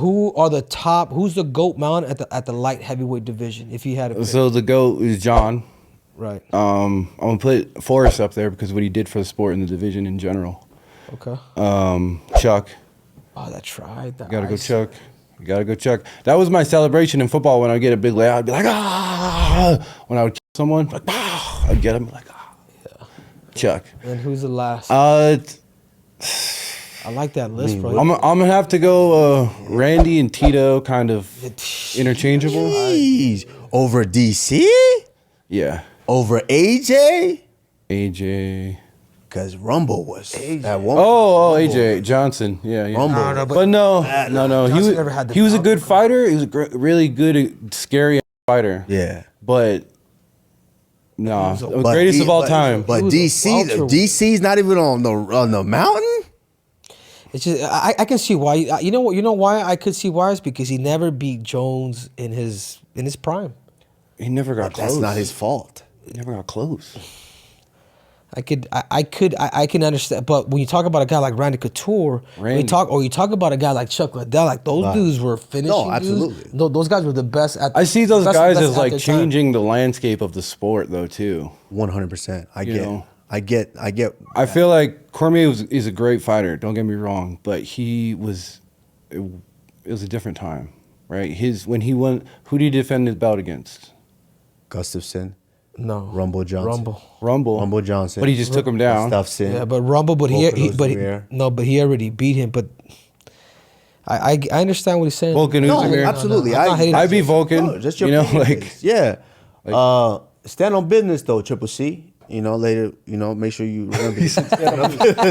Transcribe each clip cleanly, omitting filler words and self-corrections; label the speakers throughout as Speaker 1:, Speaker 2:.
Speaker 1: who are the top? Who's the GOAT man at the light heavyweight division? If you had to pick.
Speaker 2: So the GOAT is John.
Speaker 1: Right.
Speaker 2: I'm gonna put Forrest up there because of what he did for the sport and the division in general.
Speaker 1: Okay.
Speaker 2: Chuck.
Speaker 1: Oh, that's right.
Speaker 2: Gotta go Chuck. You gotta go Chuck. That was my celebration in football when I get a big layup. I'd be like, ah. When I would kill someone, like, ah. I'd get him, like, ah. Yeah. Chuck.
Speaker 1: And who's the last? I like that list, bro.
Speaker 2: I'm gonna have to go Randy and Tito, kind of interchangeable.
Speaker 3: Jeez. Over DC?
Speaker 2: Yeah.
Speaker 3: Over AJ?
Speaker 2: AJ.
Speaker 3: Because Rumble was at one
Speaker 2: Oh, AJ Johnson. Yeah.
Speaker 3: Rumble.
Speaker 1: No,
Speaker 2: But no.
Speaker 1: Johnson never had the
Speaker 2: He was a
Speaker 1: power.
Speaker 2: good fighter. He was a really good, scary fighter.
Speaker 3: Yeah.
Speaker 2: But no,
Speaker 3: But
Speaker 2: greatest
Speaker 3: he-
Speaker 2: of all
Speaker 3: but-
Speaker 2: time.
Speaker 3: But
Speaker 1: He was ultra-
Speaker 3: DC's not even on the mountain?
Speaker 1: It's just I can see why. You know why I could see why is because he never beat Jones in his prime.
Speaker 2: He never got close.
Speaker 3: That's not his fault.
Speaker 2: He never got close.
Speaker 1: I can understand, but when you talk about a guy like Randy Couture, you talk about a guy like Chuck Liddell, like those dudes were finishing.
Speaker 3: No, absolutely.
Speaker 1: Dudes. No, those guys were the best at.
Speaker 2: I see those guys
Speaker 1: best
Speaker 2: as
Speaker 1: at
Speaker 2: like
Speaker 1: their time.
Speaker 2: changing the landscape of the sport, though, too.
Speaker 3: 100%. I
Speaker 2: You
Speaker 3: get.
Speaker 2: know. I feel like Cormier is a great fighter. Don't get me wrong, but it was a different time, right? When he won, who did he defend his belt against?
Speaker 3: Gustafson,
Speaker 1: No,
Speaker 3: Rumble Johnson.
Speaker 2: Rumble
Speaker 3: Johnson.
Speaker 2: But he just took him down.
Speaker 3: Gustafson.
Speaker 1: Yeah, but Rumble, but he already beat him. But I understand what he's saying.
Speaker 2: Volkan
Speaker 3: No,
Speaker 2: Oezdemir.
Speaker 3: absolutely.
Speaker 1: I'm not hating
Speaker 2: I
Speaker 1: on
Speaker 2: beat
Speaker 1: you.
Speaker 2: Volkan.
Speaker 3: No, just your
Speaker 2: you know,
Speaker 3: opinion,
Speaker 2: like
Speaker 3: please. Yeah. Stand on business though, Triple C. You know, later, make sure you remember.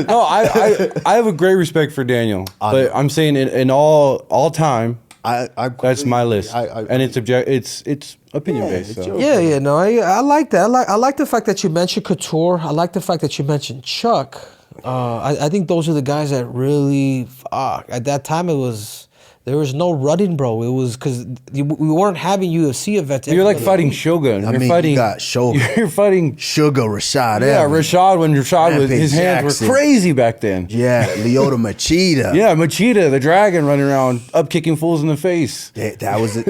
Speaker 2: no, I have a great respect for Daniel, but I'm saying in all time, that's my list, and it's opinion based. So.
Speaker 1: No, I like that. I like the fact that you mentioned Couture. I like the fact that you mentioned Chuck. I think those are the guys that really at that time there was no running, bro. It was because we weren't having UFC events.
Speaker 2: You're like fighting Shogun.
Speaker 3: You got Shogun.
Speaker 2: You're fighting
Speaker 3: Sugar Rashad.
Speaker 2: Yeah,
Speaker 3: Evans.
Speaker 2: Rashad. When Rashad was, his hands
Speaker 3: Jackson.
Speaker 2: were crazy back then.
Speaker 3: Yeah, Lyoto Machida.
Speaker 2: Yeah, Machida, the dragon, running around up kicking fools in the face.
Speaker 3: That was it.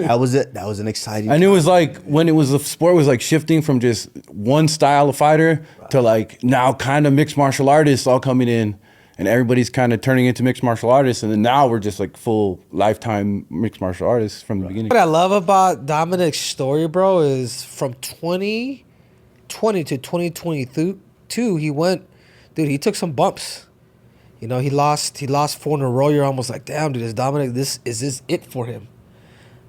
Speaker 3: That was an exciting.
Speaker 2: And it was like when the sport was like shifting from just one style of fighter to like now kind of mixed martial artists all coming in. And everybody's kind of turning into mixed martial artists, and then now we're just like full lifetime mixed martial artists from the beginning.
Speaker 1: What I love about Dominic's story, bro, is from 2020 to 2022, he took some bumps. He lost 4 in a row. You're almost like, damn, dude, is this it for him?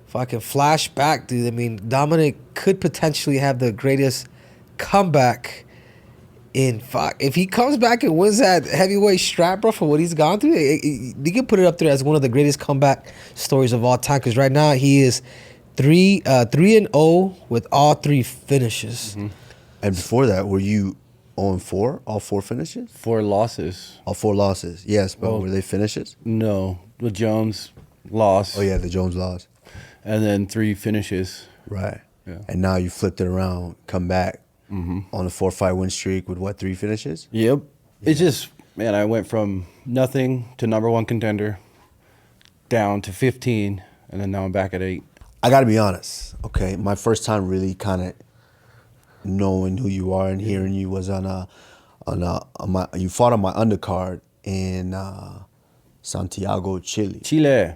Speaker 1: If I can flash back, dude, I mean, Dominic could potentially have the greatest comeback if he comes back and wins that heavyweight strap, bro, for what he's gone through, you can put it up there as one of the greatest comeback stories of all time. Because right now he is 3-0 with all 3 finishes.
Speaker 3: Mm-hmm. And before that, were you 0-4? All 4 finishes?
Speaker 2: 4 losses.
Speaker 3: All 4 losses. Yes, but were they finishes?
Speaker 2: No, the Jones loss.
Speaker 3: Oh yeah, the Jones loss.
Speaker 2: And then 3 finishes.
Speaker 3: Right.
Speaker 2: Yeah.
Speaker 3: And now you flipped it around, come back on a 4-fight win streak with 3 finishes?
Speaker 2: Yep. Yeah. It's just, man, I went from nothing to #1 contender down to 15, and then now I'm back at 8.
Speaker 3: I got to be honest. Okay, my first time really kind of knowing who you are and hearing you was you fought on my undercard in Santiago, Chile.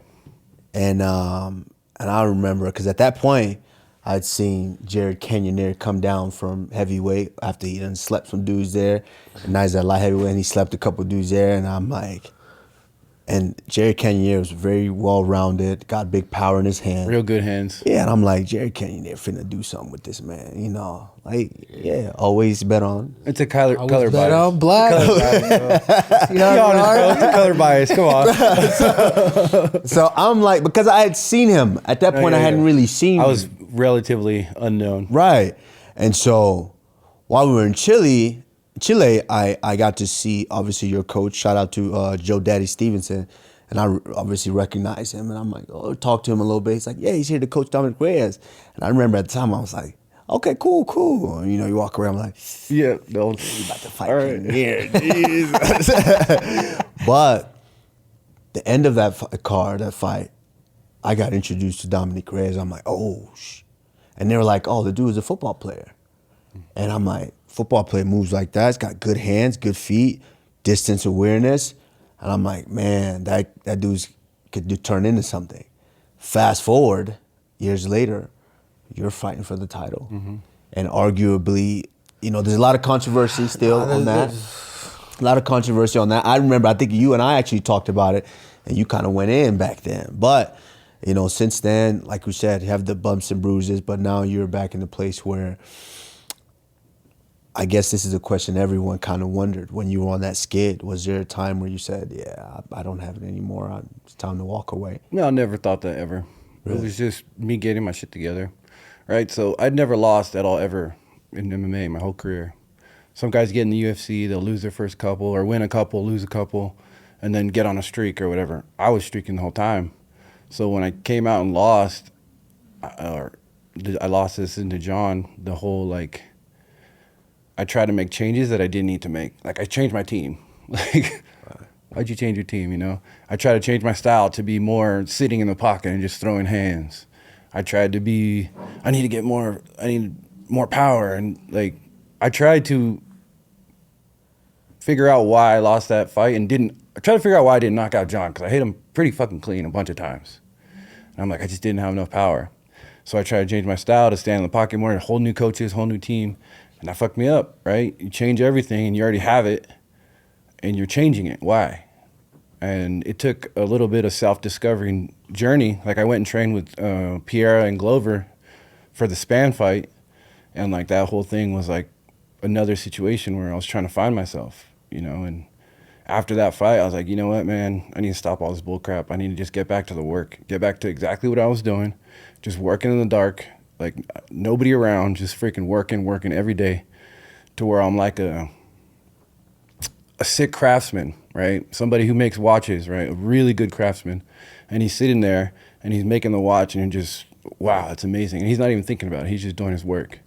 Speaker 3: And I remember because at that point I'd seen Jared Cannonier come down from heavyweight after he done slept some dudes there, and now he's at light heavyweight and he slept a couple dudes there, and I'm like, and Jared Cannonier was very well rounded, got big power in his hand,
Speaker 2: Real good hands.
Speaker 3: yeah, and I'm like, Jared Cannonier finna do something with this man, always bet on.
Speaker 2: It's a color
Speaker 1: Bet
Speaker 2: bias.
Speaker 1: on black.
Speaker 2: Be honest, bro. It's a color bias. Come on.
Speaker 3: So I'm like, because I had seen him at that point, I hadn't really seen.
Speaker 2: I was relatively unknown.
Speaker 3: right, and so while we were in Chile, I got to see obviously your coach. Shout out to Joe Daddy Stevenson, and I obviously recognize him, and I'm like, talk to him a little bit. He's like, yeah, he's here to coach Dominic Reyes, and I remember at the time I was like, okay, cool. And, you walk around, I'm like,
Speaker 2: Yeah, no.
Speaker 3: you about to fight
Speaker 2: All right.
Speaker 3: here, Jesus. But the end of that fight, I got introduced to Dominic Reyes. I'm like, oh, and they were like, oh, the dude is a football player. And I'm like, football player moves like that. He's got good hands, good feet, distance awareness. And I'm like, man, that dude's could turn into something. Fast forward, years later, you're fighting for the title. And arguably, you know, there's a lot of controversy still on that. A lot of controversy on that. I remember, I think you and I actually talked about it, and you kind of went in back then. But, you know, since then, like we said, you have the bumps and bruises, but now you're back in the place where I guess this is a question everyone kind of wondered. When you were on that skid, was there a time where you said, yeah, I don't have it anymore, it's time to walk away?
Speaker 2: No, I never thought that ever.
Speaker 3: Really?
Speaker 2: It was just me getting my shit together, right? So I'd never lost at all ever in MMA my whole career. Some guys get in the UFC, they'll lose their first couple or win a couple, lose a couple, and then get on a streak or whatever. I was streaking the whole time. So when I came out and lost, I lost this into John, the whole like, I tried to make changes that I didn't need to make. Like I changed my team. Like, why'd you change your team, you know? I tried to change my style to be more sitting in the pocket and just throwing hands. I tried to be, I need more power. And like, I tried to figure out why I lost that fight and I tried to figure out why I didn't knock out John, because I hit him pretty fucking clean a bunch of times. And I'm like, I just didn't have enough power. So I tried to change my style to stand in the pocket more, whole new coaches, whole new team. And that fucked me up, right? You change everything and you already have it and you're changing it. Why? And it took a little bit of self-discovering journey. Like I went and trained with Piera and Glover for the Span fight. And like that whole thing was like another situation where I was trying to find myself, you know? And after that fight, I was like, you know what, man? I need to stop all this bull crap. I need to just get back to the work, get back to exactly what I was doing, just working in the dark, like nobody around, just freaking working every day, to where I'm like a sick craftsman, right? Somebody who makes watches, right? A really good craftsman. And he's sitting there and he's making the watch and just, wow, it's amazing. And he's not even thinking about it. He's just doing his work.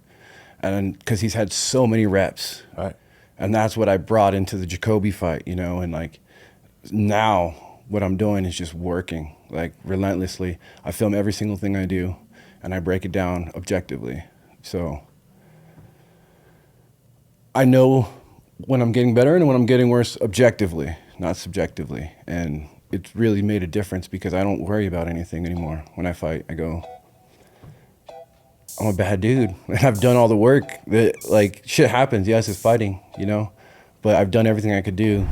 Speaker 2: And because he's had so many reps.
Speaker 3: Right.
Speaker 2: And that's what I brought into the Jacoby fight, you know? And like now what I'm doing is just working like relentlessly. I film every single thing I do and I break it down objectively. So I know when I'm getting better and when I'm getting worse objectively, not subjectively. And it's really made a difference because I don't worry about anything anymore. When I fight, I go, I'm a bad dude. And I've done all the work that, like, shit happens. Yes, it's fighting, you know, but I've done everything I could do.